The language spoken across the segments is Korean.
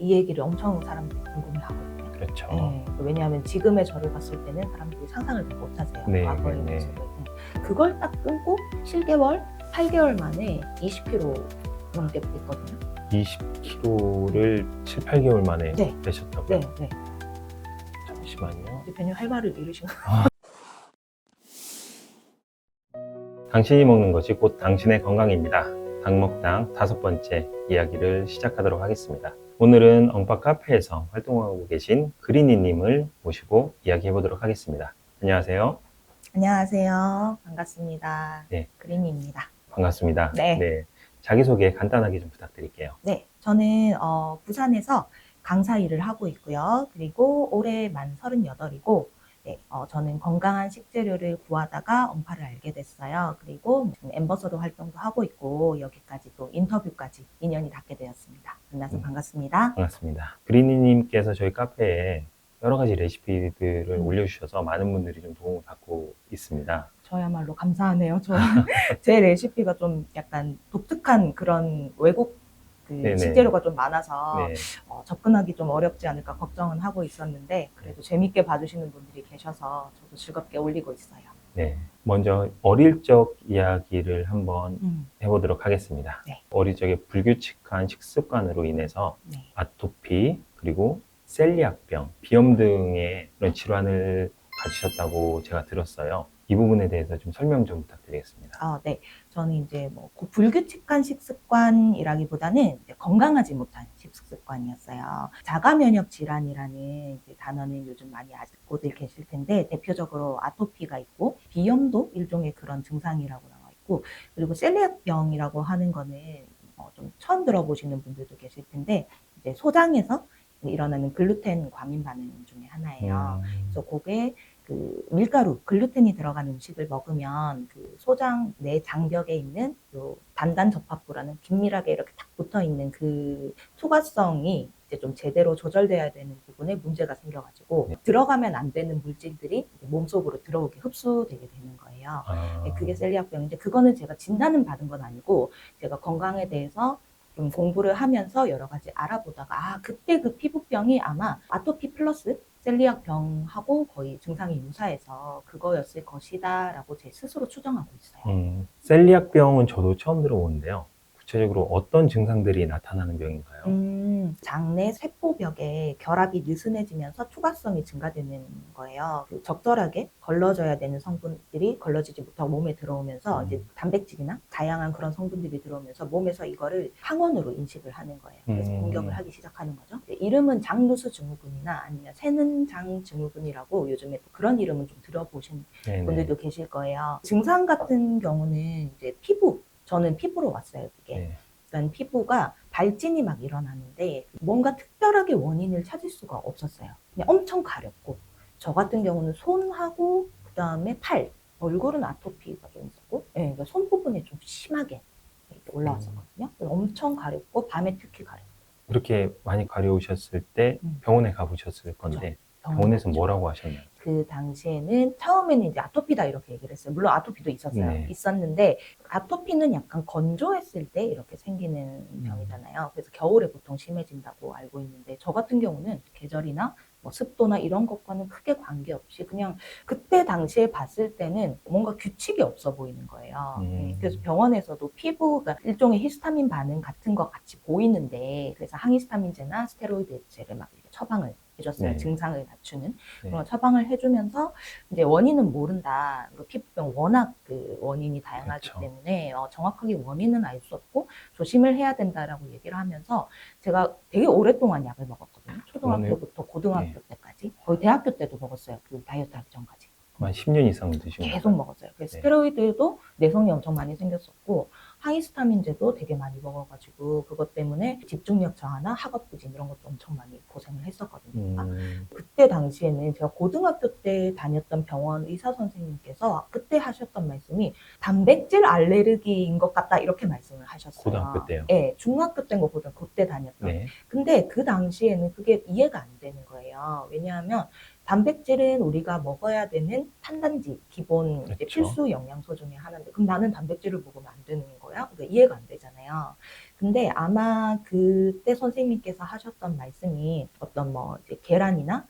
이 얘기를 엄청 사람들이 궁금해하거든요. 그렇죠. 왜냐하면 지금의 저를 봤을 때는 사람들이 상상을 못하세요. 네, 과거의 네. 모습을. 그걸 딱 끊고 7개월, 8개월 만에 20kg 넘게 뺐거든요. 20kg를 7, 8개월 만에 네. 빼셨다고요? 네. 잠시만요. 대표님 할 말을 잃으신 거. 당신이 먹는 것이 곧 당신의 건강입니다. 당먹당 5번째 이야기를 시작하도록 하겠습니다. 오늘은 엉파 카페에서 활동하고 계신 그린이님을 모시고 이야기해 보도록 하겠습니다. 안녕하세요. 안녕하세요. 반갑습니다. 네. 그린입니다. 반갑습니다. 네. 자기소개 간단하게 좀 부탁드릴게요. 네. 저는 부산에서 강사 일을 하고 있고요. 그리고 올해 만 38이고 저는 건강한 식재료를 구하다가 엉파를 알게 됐어요. 그리고 앰버서더 활동도 하고 있고 여기까지 또 인터뷰까지 인연이 닿게 되었습니다. 만나서 반갑습니다. 반갑습니다. 그린이님께서 저희 카페에 여러 가지 레시피들을 올려주셔서 많은 분들이 좀 도움을 받고 있습니다. 저야말로 감사하네요. 제 레시피가 좀 약간 독특한 그런 외국 식재료가 좀 많아서 접근하기 좀 어렵지 않을까 걱정은 하고 있었는데 그래도 재밌게 봐주시는 분들이 계셔서 저도 즐겁게 올리고 있어요. 네, 먼저 어릴 적 이야기를 한번 해보도록 하겠습니다. 네. 어릴 적에 불규칙한 식습관으로 인해서 아토피 그리고 셀리악병, 비염 등의 그런 질환을 가지셨다고 제가 들었어요. 이 부분에 대해서 좀 설명 좀 부탁드리겠습니다. 네. 저는 이제 불규칙한 식습관이라기보다는 건강하지 못한 식습관이었어요. 자가 면역 질환이라는 이제 단어는 요즘 많이 알고들 계실 텐데 대표적으로 아토피가 있고 비염도 일종의 그런 증상이라고 나와 있고 그리고 셀리악병이라고 하는 거는 좀 처음 들어보시는 분들도 계실 텐데 이제 소장에서 일어나는 글루텐 과민 반응 중에 하나예요. 그래서 그게 밀가루, 글루텐이 들어간 음식을 먹으면 소장 내 장벽에 있는 요 단단 접합부라는 긴밀하게 이렇게 딱 붙어 있는 그 투과성이 이제 좀 제대로 조절돼야 되는 부분에 문제가 생겨가지고 들어가면 안 되는 물질들이 몸속으로 들어오게 흡수되게 되는 거예요. 그게 셀리악병인데 그거는 제가 진단은 받은 건 아니고 제가 건강에 대해서 좀 공부를 하면서 여러 가지 알아보다가 그때 그 피부병이 아마 아토피 플러스 셀리악병하고 거의 증상이 유사해서 그거였을 것이다 라고 제 스스로 추정하고 있어요. 셀리악병은 저도 처음 들어보는데요. 구체적으로 어떤 증상들이 나타나는 병인가요? 장내 세포벽에 결합이 느슨해지면서 투과성이 증가되는 거예요. 적절하게 걸러져야 되는 성분들이 걸러지지 못하고 몸에 들어오면서 이제 단백질이나 다양한 그런 성분들이 들어오면서 몸에서 이거를 항원으로 인식을 하는 거예요. 그래서 공격을 하기 시작하는 거죠. 이름은 장누수 증후군이나 아니면 새는장 증후군이라고 요즘에 또 그런 이름은 좀 들어보신 분들도 계실 거예요. 증상 같은 경우는 이제 저는 피부로 왔어요, 그게. 그러니까 피부가 발진이 막 일어나는데 뭔가 특별하게 원인을 찾을 수가 없었어요. 그냥 엄청 가렵고 저 같은 경우는 손하고 그 다음에 팔, 얼굴은 아토피가 좀 있었고 그러니까 손 부분에 좀 심하게 이렇게 올라왔었거든요. 엄청 가렵고 밤에 특히 가렵고 그렇게 많이 가려우셨을 때 병원에 가보셨을 건데 병원에서 뭐라고 하셨나요? 그 당시에는 처음에는 이제 아토피다 이렇게 얘기를 했어요. 물론 아토피도 있었어요. 있었는데 아토피는 약간 건조했을 때 이렇게 생기는 병이잖아요. 그래서 겨울에 보통 심해진다고 알고 있는데 저 같은 경우는 계절이나 습도나 이런 것과는 크게 관계없이 그냥 그때 당시에 봤을 때는 뭔가 규칙이 없어 보이는 거예요. 그래서 병원에서도 피부가 일종의 히스타민 반응 같은 것 같이 보이는데 그래서 항히스타민제나 스테로이드제를 막 이렇게 처방을 해줬어요. 증상을 낮추는 그런 처방을 해주면서 이제 원인은 모른다. 피부병 워낙 그 원인이 다양하기 때문에 정확하게 원인은 알 수 없고 조심을 해야 된다라고 얘기를 하면서 제가 되게 오랫동안 약을 먹었거든요. 초등학교부터 고등학교 때까지 거의 대학교 때도 먹었어요. 그 다이어트 하기 전까지. 한 10년 이상 드신 거예요? 계속 먹었어요. 그래서 스테로이드도 내성이 엄청 많이 생겼었고 항히스타민제도 되게 많이 먹어가지고 그것 때문에 집중력 저하나 학업 부진 이런 것도 엄청 많이 고생을 했었거든요. 그때 당시에는 제가 고등학교 때 다녔던 병원 의사 선생님께서 그때 하셨던 말씀이 단백질 알레르기인 것 같다 이렇게 말씀을 하셨어요. 고등학교 때요? 네, 중학교 때인 거 그때 다녔던. 근데 그 당시에는 그게 이해가 안 되는 거예요. 왜냐하면 단백질은 우리가 먹어야 되는 탄단지, 기본 필수 영양소 중에 하나인데 그럼 나는 단백질을 먹으면 안 되는 거야? 그러니까 이해가 안 되잖아요. 근데 아마 그때 선생님께서 하셨던 말씀이 어떤 뭐 이제 계란이나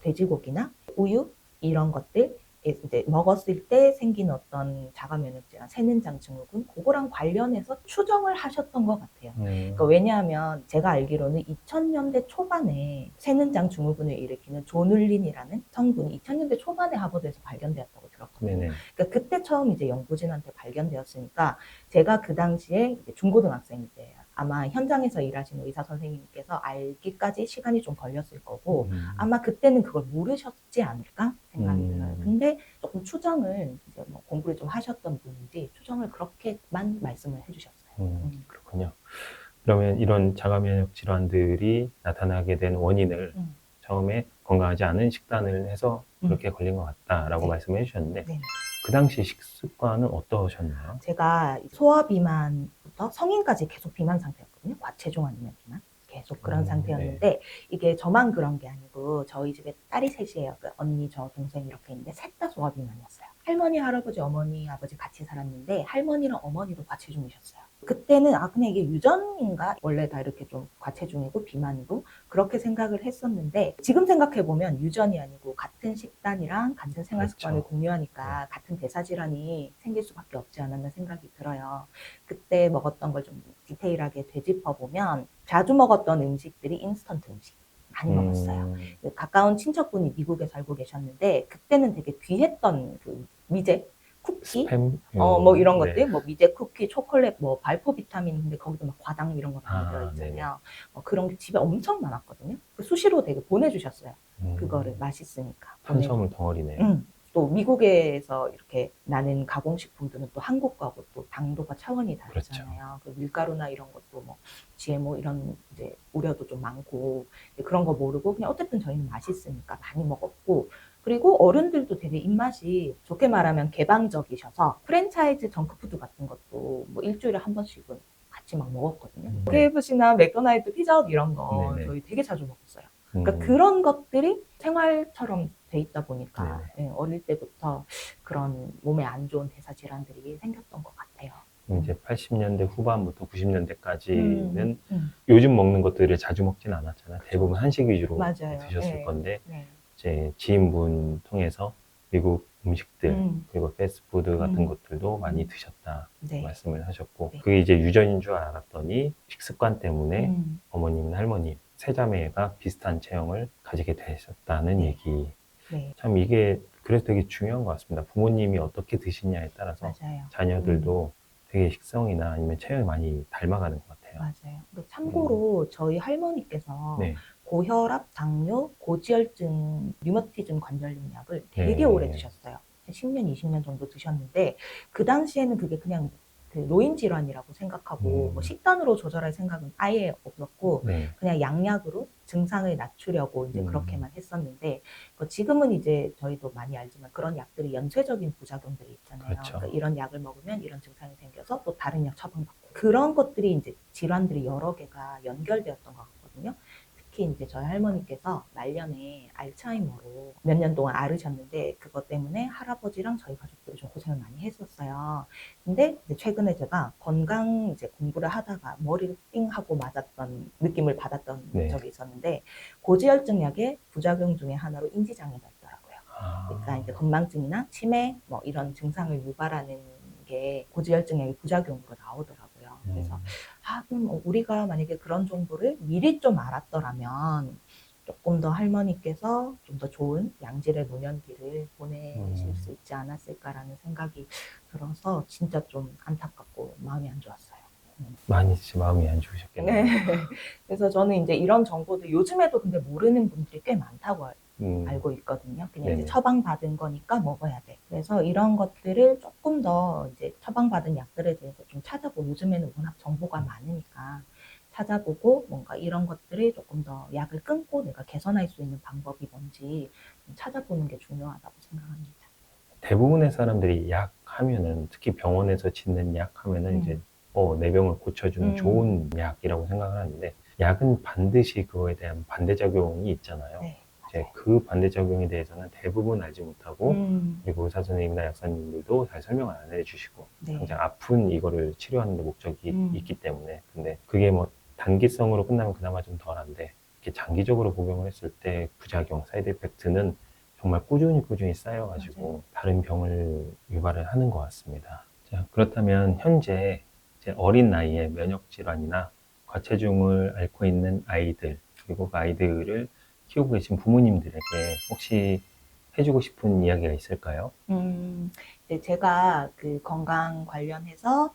돼지고기나 우유 이런 것들 이제 먹었을 때 생긴 어떤 자가 면역질환, 새는장 증후군 그거랑 관련해서 추정을 하셨던 것 같아요. 그러니까 왜냐하면 제가 알기로는 2000년대 초반에 새는장 증후군을 일으키는 조눌린이라는 성분이 2000년대 초반에 하버드에서 발견되었다고 들었거든요. 네네. 그러니까 그때 처음 이제 연구진한테 발견되었으니까 제가 그 당시에 이제 중고등학생 때예요. 아마 현장에서 일하시는 의사 선생님께서 알기까지 시간이 좀 걸렸을 거고 아마 그때는 그걸 모르셨지 않을까 생각이 들어요. 근데 조금 추정을 이제 뭐 공부를 좀 하셨던 분인지 추정을 그렇게만 말씀을 해주셨어요. 그렇군요. 그러면 이런 자가 면역 질환들이 나타나게 된 원인을 처음에 건강하지 않은 식단을 해서 그렇게 걸린 것 같다라고 네. 말씀을 해주셨는데 네. 그 당시 식습관은 어떠셨나요? 제가 소아 비만부터 성인까지 계속 비만 상태였거든요. 과체중 아니면 비만. 계속 그런 네. 상태였는데 이게 저만 그런 게 아니고 저희 집에 딸이 셋이에요. 그 언니, 저, 동생 이렇게 있는데 셋 다 소아 비만이었어요. 할머니, 할아버지, 어머니, 아버지 같이 살았는데 할머니랑 어머니도 과체중이셨어요. 그때는 그냥 이게 유전인가? 원래 다 이렇게 좀 과체중이고 비만이고 그렇게 생각을 했었는데 지금 생각해보면 유전이 아니고 같은 식단이랑 같은 생활 습관을 그렇죠. 공유하니까 같은 대사질환이 생길 수밖에 없지 않았나 생각이 들어요. 그때 먹었던 걸 좀 디테일하게 되짚어보면 자주 먹었던 음식들이 인스턴트 음식 많이 먹었어요. 가까운 친척분이 미국에 살고 계셨는데 그때는 되게 귀했던 그 미제 쿠키 스팸? 뭐 이런 네. 것들, 뭐 미제 쿠키, 초콜릿, 뭐 발포 비타민, 근데 거기도 막 과당 이런 거 많이 네네. 들어있잖아요. 그런 게 집에 엄청 많았거든요. 그 수시로 되게 보내주셨어요. 그거를 맛있으니까. 탄수화물 덩어리네요. 또 미국에서 이렇게 나는 가공식품들은 또 한국과고 또 당도가 차원이 다르잖아요. 그 밀가루나 이런 것도 뭐 GMO 이런 이제 우려도 좀 많고 그런 거 모르고 그냥 어쨌든 저희는 맛있으니까 많이 먹었고 그리고 어른들도 되게 입맛이 좋게 말하면 개방적이셔서 프랜차이즈 정크푸드 같은 것도 뭐 일주일에 한 번씩은 같이 막 먹었거든요. KFC나 맥도날드, 피자헛 이런 거 네네. 저희 되게 자주 먹었어요. 그러니까 그런 것들이 생활처럼 돼 있다 보니까 어릴 때부터 그런 몸에 안 좋은 대사 질환들이 생겼던 것 같아요. 이제 80년대 후반부터 90년대까지는 요즘 먹는 것들을 자주 먹진 않았잖아요. 대부분 한식 위주로 맞아요. 드셨을 건데 네. 이제 지인분 통해서 미국 음식들 그리고 패스트푸드 같은 것들도 많이 드셨다 네. 말씀을 하셨고 네. 그게 이제 유전인 줄 알았더니 식습관 때문에 어머님이나 할머님 세 자매가 비슷한 체형을 가지게 되셨다는 네. 얘기. 네. 참 이게 그래서 되게 중요한 것 같습니다. 부모님이 어떻게 드시냐에 따라서 맞아요. 자녀들도 되게 식성이나 아니면 체형이 많이 닮아가는 것 같아요. 맞아요. 참고로 저희 할머니께서 네. 고혈압, 당뇨, 고지혈증, 류머티즘 관절염 약을 되게 네. 오래 드셨어요. 10년, 20년 정도 드셨는데 그 당시에는 그게 그냥 그 노인 질환이라고 생각하고 뭐 식단으로 조절할 생각은 아예 없었고 네. 그냥 양약으로 증상을 낮추려고 이제 그렇게만 했었는데 지금은 이제 저희도 많이 알지만 그런 약들이 연쇄적인 부작용들이 있잖아요. 그렇죠. 그러니까 이런 약을 먹으면 이런 증상이 생겨서 또 다른 약 처방받고 그런 것들이 이제 질환들이 여러 개가 연결되었던 것 같거든요. 특히 이제 저희 할머니께서 말년에 알츠하이머로 몇 년 동안 앓으셨는데 그것 때문에 할아버지랑 저희 가족들이 좀 고생을 많이 했었어요. 근데 이제 최근에 제가 건강 이제 공부를 하다가 머리를 띵 하고 맞았던 느낌을 받았던 네. 적이 있었는데 고지혈증 약의 부작용 중에 하나로 인지장애가 있더라고요. 그러니까 이제 건망증이나 치매 뭐 이런 증상을 유발하는 게 고지혈증의 부작용으로 나오더라고요. 그래서 그럼 우리가 만약에 그런 정보를 미리 좀 알았더라면 조금 더 할머니께서 좀 더 좋은 양질의 노년기를 보내실 수 있지 않았을까라는 생각이 들어서 진짜 좀 안타깝고 마음이 안 좋았어요. 많이 진짜 마음이 안 좋으셨겠네요. 네. 그래서 저는 이제 이런 정보들 요즘에도 근데 모르는 분들이 꽤 많다고 알고 있거든요. 그냥 네네. 이제 처방받은 거니까 먹어야 돼. 그래서 이런 것들을 조금 더 이제 처방받은 약들에 대해서 좀 찾아보고 요즘에는 워낙 정보가 많으니까 찾아보고 뭔가 이런 것들을 조금 더 약을 끊고 내가 개선할 수 있는 방법이 뭔지 좀 찾아보는 게 중요하다고 생각합니다. 대부분의 사람들이 약 하면은 특히 병원에서 짓는 약 하면은 이제 내 병을 고쳐주는 좋은 약이라고 생각을 하는데 약은 반드시 그거에 대한 반대작용이 있잖아요. 네, 이제 그 반대작용에 대해서는 대부분 알지 못하고 그리고 의사 선생님이나 약사님들도 잘 설명을 안 해주시고 네. 당장 아픈 이거를 치료하는 데 목적이 음. 있기 때문에 근데 그게 뭐 단기성으로 끝나면 그나마 좀 덜한데 이렇게 장기적으로 복용을 했을 때 부작용, 사이드 이펙트는 정말 꾸준히 쌓여가지고 맞아요. 다른 병을 유발을 하는 것 같습니다. 자, 그렇다면 현재 이제 어린 나이에 면역 질환이나 과체중을 앓고 있는 아이들 그리고 그 아이들을 키우고 계신 부모님들에게 혹시 해주고 싶은 이야기가 있을까요? 이제 제가 그 건강 관련해서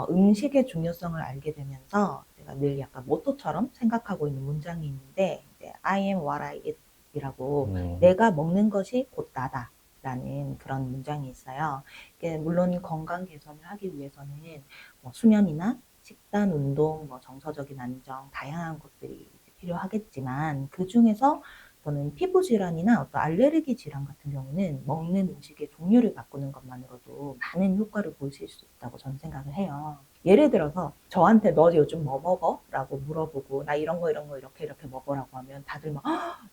음식의 중요성을 알게 되면서 제가 늘 약간 모토처럼 생각하고 있는 문장이 있는데 이제 I am what I eat 이라고 내가 먹는 것이 곧 나다 라는 그런 문장이 있어요. 이게 물론 건강 개선을 하기 위해서는 뭐 수면이나 식단, 운동, 뭐 정서적인 안정, 다양한 것들이 필요하겠지만 그 중에서 저는 피부 질환이나 어떤 알레르기 질환 같은 경우는 먹는 음식의 종류를 바꾸는 것만으로도 많은 효과를 보실 수 있다고 저는 생각을 해요. 예를 들어서 저한테 너 요즘 뭐 먹어? 라고 물어보고 나 이런 거 이렇게 먹으라고 하면 다들 막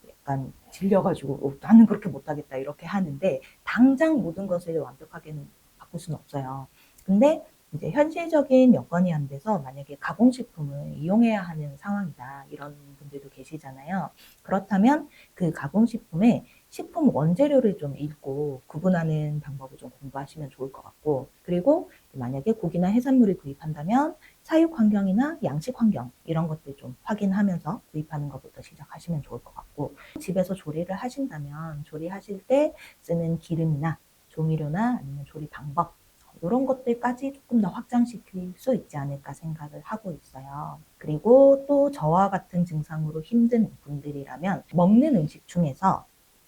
약간 질려가지고 나는 그렇게 못하겠다 이렇게 하는데 당장 모든 것을 완벽하게는 바꿀 수는 없어요. 근데 이제 현실적인 여건이 안 돼서 만약에 가공식품을 이용해야 하는 상황이다 이런 분들도 계시잖아요. 그렇다면 그 가공식품의 식품 원재료를 좀 읽고 구분하는 방법을 좀 공부하시면 좋을 것 같고 그리고 만약에 고기나 해산물을 구입한다면 사육 환경이나 양식 환경 이런 것들 좀 확인하면서 구입하는 것부터 시작하시면 좋을 것 같고 집에서 조리를 하신다면 조리하실 때 쓰는 기름이나 조미료나 아니면 조리 방법 이런 것들까지 조금 더 확장시킬 수 있지 않을까 생각을 하고 있어요. 그리고 또 저와 같은 증상으로 힘든 분들이라면 먹는 음식 중에서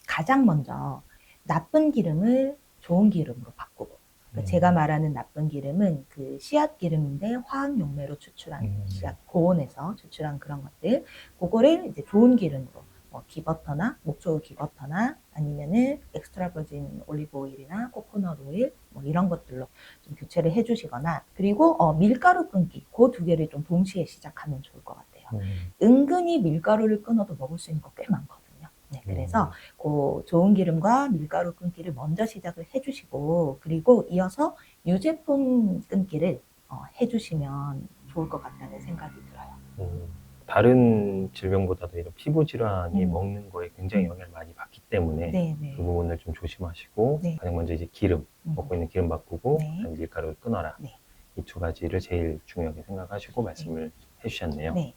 가장 먼저 나쁜 기름을 좋은 기름으로 바꾸고 그러니까 제가 말하는 나쁜 기름은 그 씨앗 기름인데 화학 용매로 추출한 씨앗 고온에서 추출한 그런 것들 그거를 이제 좋은 기름으로 뭐 기버터나 목초우 기버터나 아니면은 엑스트라 버진 올리브 오일이나 코코넛 오일 뭐 이런 것들로 좀 교체를 해주시거나 그리고 밀가루 끊기 그 두 개를 좀 동시에 시작하면 좋을 것 같아요. 은근히 밀가루를 끊어도 먹을 수 있는 거 꽤 많거든요. 네, 그래서 그 좋은 기름과 밀가루 끊기를 먼저 시작을 해주시고 그리고 이어서 유제품 끊기를 해주시면 좋을 것 같다는 생각이 들어요. 다른 질병보다도 이런 피부 질환이 음. 먹는 거에 굉장히 영향을 많이 받기 때문에 네네. 그 부분을 좀 조심하시고 네. 가장 먼저 이제 기름 먹고 있는 기름 바꾸고 네. 그다음에 밀가루를 끊어라 네. 이 두 가지를 제일 중요하게 생각하시고 말씀을 해주셨네요. 네.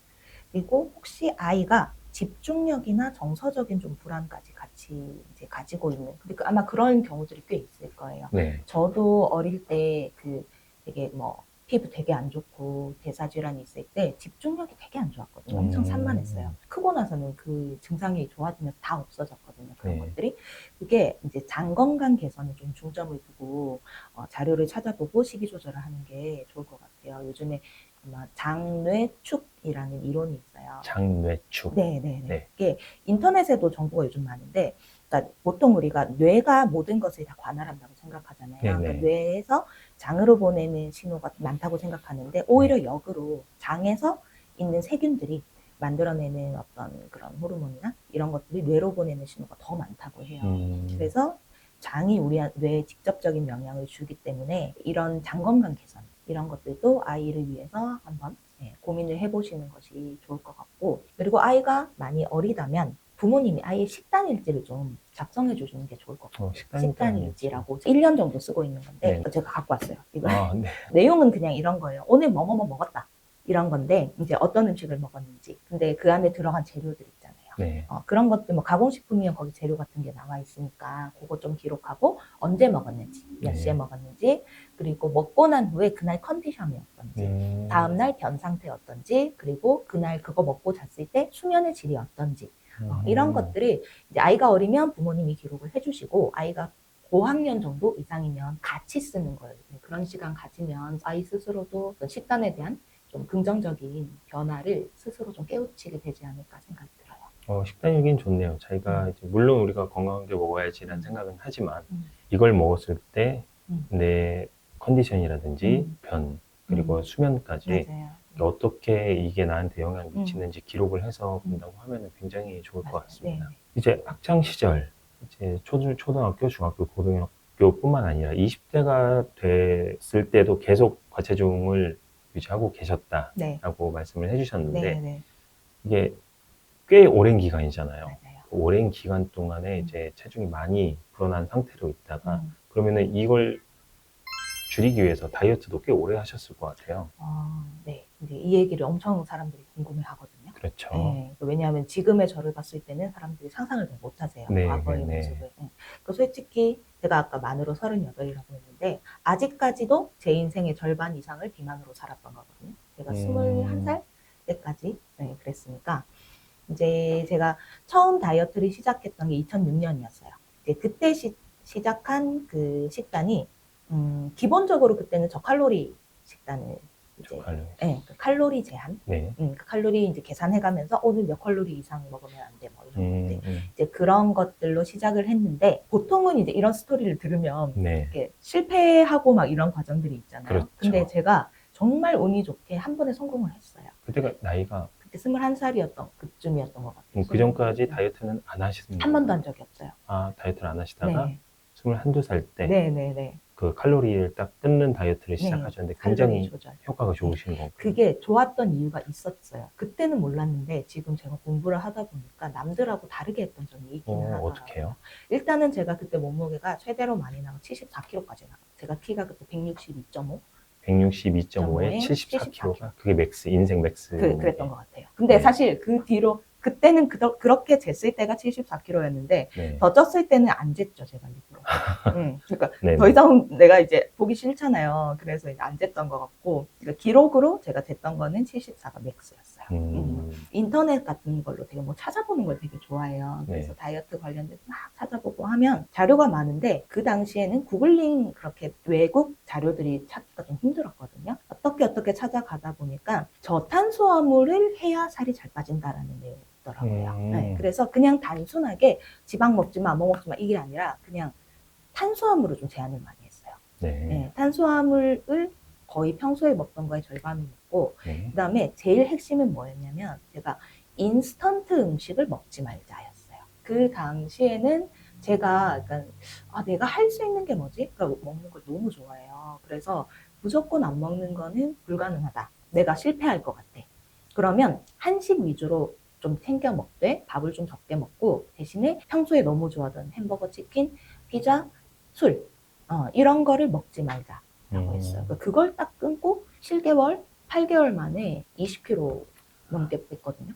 그리고 혹시 아이가 집중력이나 정서적인 좀 불안까지 같이 이제 가지고 있는, 그리고 아마 그런 경우들이 꽤 있을 거예요. 네. 저도 어릴 때 그 되게 뭐 피부 되게 안 좋고 대사질환이 있을 때 집중력이 되게 안 좋았거든요. 엄청 산만했어요. 크고 나서는 그 증상이 좋아지면서 다 없어졌거든요. 그런 네. 것들이. 그게 이제 장 건강 개선에 좀 중점을 두고 자료를 찾아보고 식이 조절을 하는 게 좋을 것 같아요. 요즘에 아마 장뇌축이라는 이론이 있어요. 장뇌축. 네네네. 네. 이게 인터넷에도 정보가 요즘 많은데, 그러니까 보통 우리가 뇌가 모든 것을 다 관할한다고 생각하잖아요. 네네. 그러니까 뇌에서 장으로 보내는 신호가 많다고 생각하는데, 오히려 역으로 장에서 있는 세균들이 만들어내는 어떤 그런 호르몬이나 이런 것들이 뇌로 보내는 신호가 더 많다고 해요. 그래서 장이 우리 뇌에 직접적인 영향을 주기 때문에 이런 장 건강 개선 이런 것들도 아이를 위해서 한번 고민을 해보시는 것이 좋을 것 같고 그리고 아이가 많이 어리다면 부모님이 아이의 식단 일지를 좀 작성해 주시는 게 좋을 것 같아요. 식단 일지라고 1년 정도 쓰고 있는 건데 네. 제가 갖고 왔어요. 이거 네. 내용은 그냥 이런 거예요. 오늘 뭐 먹었다. 이런 건데 이제 어떤 음식을 먹었는지 근데 그 안에 들어간 재료들 있잖아요. 네. 그런 것들 뭐 가공식품이면 거기 재료 같은 게 나와 있으니까 그거 좀 기록하고 언제 먹었는지 몇 시에 먹었는지 그리고 먹고 난 후에 그날 컨디션이 어떤지 다음날 변 상태 어떤지 그리고 그날 그거 먹고 잤을 때 수면의 질이 어떤지 이런 것들을 이제 아이가 어리면 부모님이 기록을 해주시고 아이가 고학년 정도 이상이면 같이 쓰는 거예요. 그런 시간 가지면 아이 스스로도 식단에 대한 좀 긍정적인 변화를 스스로 좀 깨우치게 되지 않을까 생각이 들어요. 식단 얘기는 좋네요. 자기가 이제 물론 우리가 건강하게 먹어야지라는 생각은 하지만 이걸 먹었을 때 내 컨디션이라든지 변 그리고 수면까지 맞아요. 어떻게 이게 나한테 영향을 미치는지 기록을 해서 본다고 하면 굉장히 좋을 것 맞아요. 같습니다. 네. 이제 학창 시절, 이제 초등학교, 중학교, 고등학교뿐만 아니라 20대가 됐을 때도 계속 과체중을 유지하고 계셨다라고 네. 말씀을 해주셨는데 네. 네. 이게 꽤 오랜 기간이잖아요. 맞아요. 그 오랜 기간 동안에 이제 체중이 많이 불어난 상태로 있다가 음. 그러면은 이걸 줄이기 위해서 다이어트도 꽤 오래 하셨을 것 같아요. 네. 이제 이 얘기를 엄청 사람들이 궁금해 하거든요. 그렇죠. 네. 왜냐하면 지금의 저를 봤을 때는 사람들이 상상을 잘 못하세요. 네, 과거의 네, 모습을. 네. 그 솔직히 제가 아까 만으로 38이라고 했는데 아직까지도 제 인생의 절반 이상을 비만으로 살았던 거거든요. 제가 21살 때까지 네, 그랬으니까 이제 제가 처음 다이어트를 시작했던 게 2006년이었어요. 이제 그때 시작한 그 식단이 기본적으로 그때는 저칼로리 식단을 이제 저칼로리. 네, 그 칼로리 제한, 네. 그 칼로리 이제 계산해가면서 오늘 몇 칼로리 이상 먹으면 안 돼, 뭐 이런 것들. 이제 그런 것들로 시작을 했는데 보통은 이제 이런 스토리를 들으면 네. 이렇게 실패하고 막 이런 과정들이 있잖아요. 그렇죠. 근데 제가 정말 운이 좋게 한 번에 성공을 했어요. 그때가 나이가 그때 21살이었던 그쯤이었던 것 같아요. 그 전까지 다이어트는 안 하시는 한 번도 한 적이 없어요. 아, 다이어트를 안 하시다가 네. 21, 2살 때 네네네. 그 칼로리를 딱 끊는 다이어트를 네. 시작하셨는데 칼로리 굉장히 조절. 효과가 좋으신 건가요? 그게 좋았던 이유가 있었어요. 그때는 몰랐는데 지금 제가 공부를 하다 보니까 남들하고 다르게 했던 점이 있기는 하더라고요. 어떻게 해요? 일단은 제가 그때 몸무게가 최대로 많이 나가 74kg까지 나가. 제가 키가 그때 162.5. 162.5에 74kg가 그게 맥스, 인생 맥스. 그랬던 것 같아요. 근데 네. 사실 그 뒤로 그때는 그렇게 쟀을 때가 74kg였는데 네. 더 쪘을 때는 안 쟀죠, 제가 일부러. 그러니까 네네. 더 이상 내가 이제 보기 싫잖아요. 그래서 이제 안 쟀던 것 같고 그러니까 기록으로 제가 쟀던 거는 74가 맥스였어요. 인터넷 같은 걸로 되게 뭐 찾아보는 걸 되게 좋아해요. 그래서 네. 다이어트 관련돼서 막 찾아보고 하면 자료가 많은데 그 당시에는 구글링 그렇게 외국 자료들이 찾기가 좀 힘들었거든요. 어떻게 찾아가다 보니까 저탄수화물을 해야 살이 잘 빠진다라는 내용이 있더라고요. 네, 그래서 그냥 단순하게 지방 먹지 마, 뭐 먹지 마 이게 아니라 그냥 탄수화물을 좀 제한을 많이 했어요. 네. 네, 탄수화물을 거의 평소에 먹던 거의 절반을 먹고 네. 그 다음에 제일 핵심은 뭐였냐면 제가 인스턴트 음식을 먹지 말자였어요. 그 당시에는 제가 약간 내가 할 수 있는 게 뭐지? 그러니까 먹는 걸 너무 좋아해요. 그래서 무조건 안 먹는 거는 불가능하다. 내가 실패할 것 같아. 그러면 한식 위주로 좀 챙겨 먹되 밥을 좀 적게 먹고 대신에 평소에 너무 좋아하던 햄버거, 치킨, 피자, 술 이런 거를 먹지 말자라고 했어요. 그걸 딱 끊고 7개월, 8개월 만에 20kg 넘게 뺐거든요.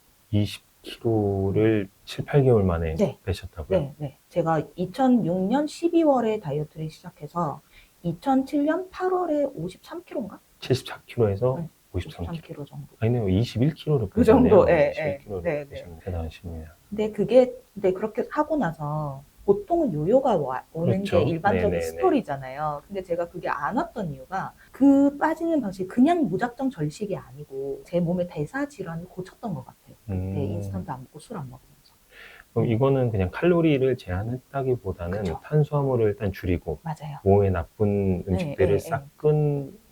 20kg를 7, 8개월 만에 네. 빼셨다고요? 네. 제가 2006년 12월에 다이어트를 시작해서 2007년 8월에 53kg인가? 74kg에서 네. 53kg. 정도. 아니네요. 21kg를 그 정도, 빼셨네요. 예, 21kg를 네. 빼셨네요. 대단하십니다. 근데 그렇게 하고 나서 보통은 요요가 오는 그렇죠. 게 일반적인 네네네. 스토리잖아요. 근데 제가 그게 안 왔던 이유가 그 빠지는 방식이 그냥 무작정 절식이 아니고 제 몸의 대사 질환을 고쳤던 것 같아요. 그때 인스턴트 안 먹고 술 안 먹으면서. 그럼 이거는 그냥 칼로리를 제한했다기보다는 그쵸. 탄수화물을 일단 줄이고 맞아요. 몸에 나쁜 음식들을 네, 싹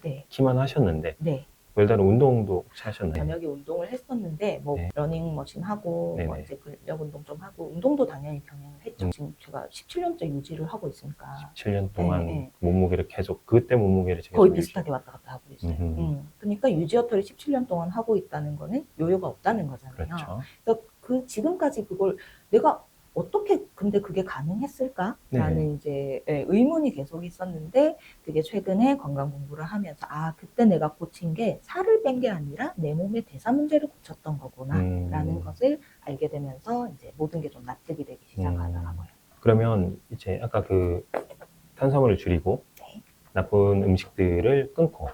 네. 끊기만 하셨는데 네. 별다른 운동도 혹시 하셨나요? 저녁에 운동을 했었는데 뭐 네. 러닝머신 하고 뭐 네네. 이제 근력 운동 좀 하고 운동도 당연히 병행을 했죠. 지금 제가 17년째 유지를 하고 있으니까 17년 동안 네. 몸무게를 계속 그때 몸무게를 계속 거의 비슷하게 왔다 갔다 하고 있어요. 음흠. 그러니까 유지어터를 17년 동안 하고 있다는 거는 요요가 없다는 거잖아요. 그렇죠. 그래서 그 지금까지 그걸 내가 어떻게 근데 그게 가능했을까라는 네. 이제 의문이 계속 있었는데 그게 최근에 건강 공부를 하면서 그때 내가 고친 게 살을 뺀 게 아니라 내 몸의 대사 문제를 고쳤던 거구나라는 것을 알게 되면서 이제 모든 게 좀 납득이 되기 시작하더라고요. 그러면 이제 아까 그 탄수화물을 줄이고 네. 나쁜 음식들을 끊고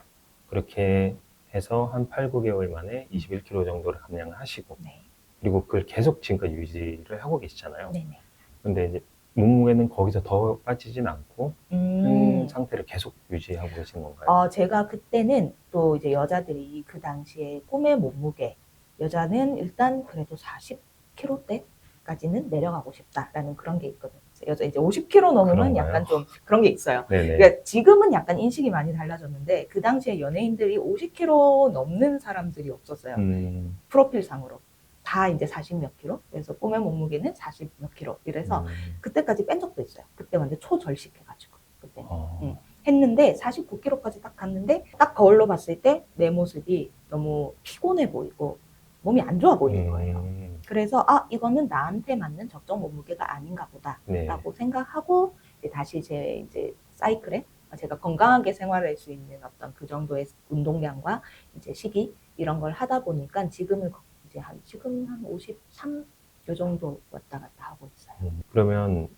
그렇게 해서 한 8, 9개월 만에 21kg 정도를 감량을 하시고 네. 그리고 그걸 계속 지금까지 유지를 하고 계시잖아요. 네네. 근데 이제 몸무게는 거기서 더 빠지진 않고 한 상태를 계속 유지하고 계신 건가요? 제가 그때는 또 이제 여자들이 그 당시에 꿈의 몸무게 여자는 일단 그래도 40kg대까지는 내려가고 싶다라는 그런 게 있거든요. 여자 이제 50kg 넘으면 그런가요? 약간 좀 그런 게 있어요. 네네. 그러니까 지금은 약간 인식이 많이 달라졌는데 그 당시에 연예인들이 50kg 넘는 사람들이 없었어요. 프로필상으로. 다 이제 40 몇 킬로. 그래서 꿈의 몸무게는 40 몇 킬로. 이래서 그때까지 뺀 적도 있어요. 그때 완전 초절식해가지고. 그때. 했는데 49kg까지 딱 갔는데 딱 거울로 봤을 때 내 모습이 너무 피곤해 보이고 몸이 안 좋아 보이는 거예요. 그래서 이거는 나한테 맞는 적정 몸무게가 아닌가 보다라고 생각하고 다시 제 이제 사이클에 제가 건강하게 생활할 수 있는 어떤 그 정도의 운동량과 이제 식이 이런 걸 하다 보니까 지금 한 53 요 정도 왔다 갔다 하고 있어요. 그러면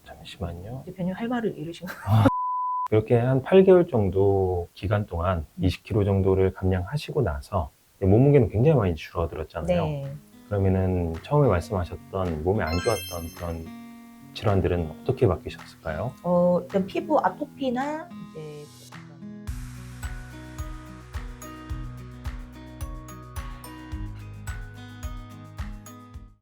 잠시만요. 대표님 할 말을 잃으신 거. 이렇게 한 8개월 정도 기간 동안 20kg 정도를 감량하시고 나서 몸무게는 굉장히 많이 줄어들었잖아요. 네. 그러면은 처음에 말씀하셨던 몸에 안 좋았던 그런 질환들은 어떻게 바뀌셨을까요? 일단 피부 아토피나 이제